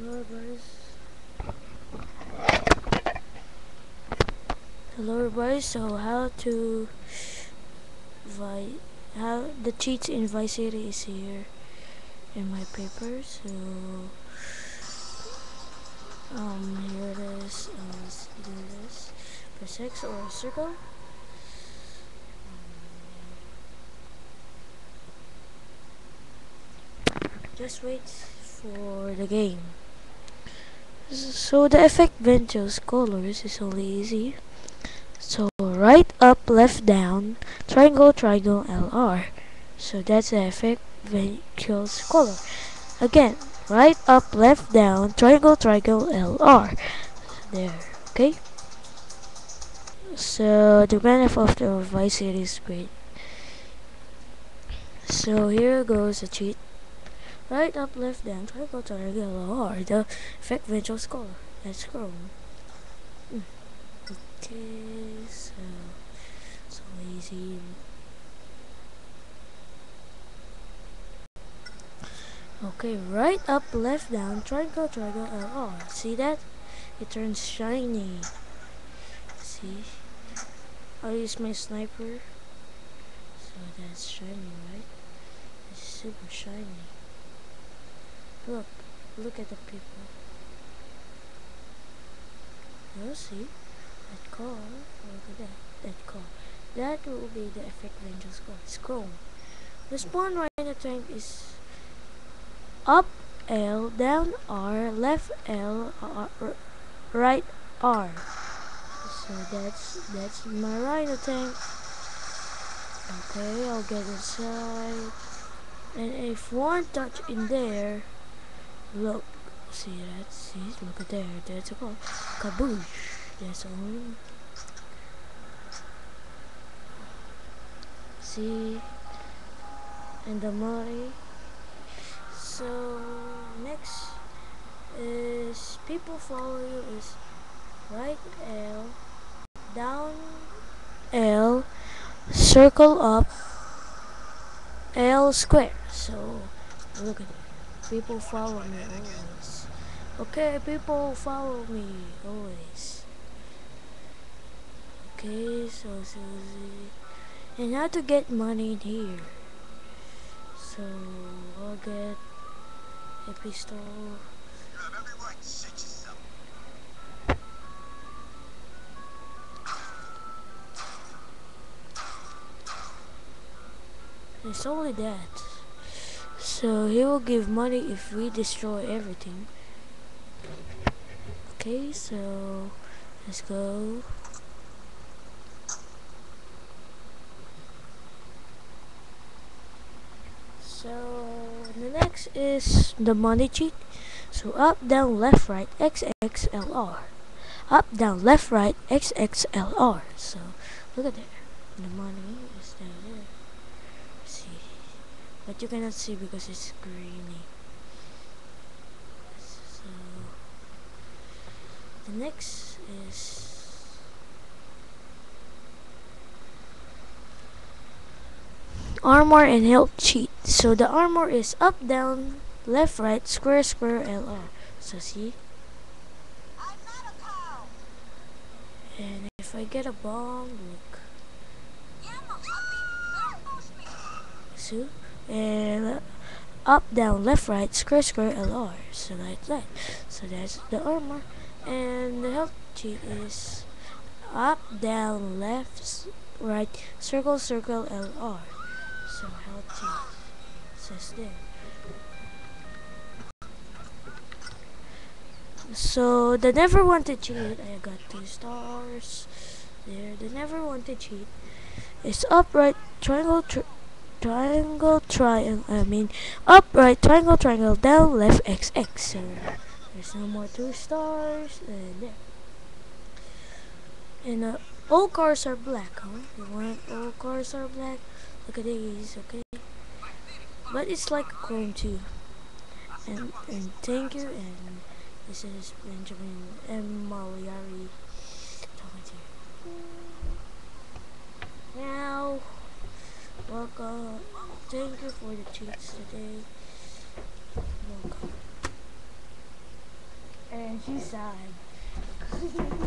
Hello everybody, so how the cheats in Vice City is here in my paper. So here it is. Let's do this. Press X or circle. Just wait for the game. So the effect Ventus colors is only easy. So right, up, left, down, triangle, triangle, LR. So that's the effect Ventus color. Again, right, up, left, down, triangle, triangle, LR. There, okay? So the benefit of the Vice City is great. So here goes a cheat. Right, up, left, down, triangle, triangle, LR. The effect Ventus color. Let's go. Okay, so it's so easy. Okay, right, up, left, down, triangle, triangle, LR. See that? It turns shiny. See? I'll use my sniper. So that's shiny, right? It's super shiny. Look at the people. You'll see. That car, look at that car. That will be the effect Vengeance car. It's chrome. The spawn rhino tank is up L, down R, left L, right R. So that's my rhino tank. Okay, I'll get inside. And if one touch in there, look, see that? See, look at there. There's a call. Kaboosh. That's all. See, and the money. So next is people follow you is right L, down L, circle up L square. So look at it. People follow me always. Okay, people follow me always. Okay, so and how to get money in here. So I'll get a pistol. You have every right to shit yourself. It's only that. So he will give money if we destroy everything. Okay, so let's go. So the next is the money cheat. So up, down, left, right, XXLR. Up, down, left, right, XXLR. So look at there. The money is down there. See, but you cannot see because it's greeny. So the next is armor and health cheat. So the armor is up, down, left, right, square, square, LR. So see? And if I get a bomb, look. So, and up, down, left, right, square, square, LR. So like that. So that's the armor. And the health cheat is up, down, left, right, circle, circle, LR. So health cheat says there. So the never wanted cheat, I got 2 stars. There, the never wanted cheat is upright triangle, upright triangle, triangle, down, left, XX. So there's no more 2 stars. And there. And all cars are black, huh? You want all cars are black? Look at these, okay? But it's like chrome too. And thank you. And this is Benjamin M. Maliari talking to you. Now, welcome. Thank you for the cheats today. Welcome. and she's sad.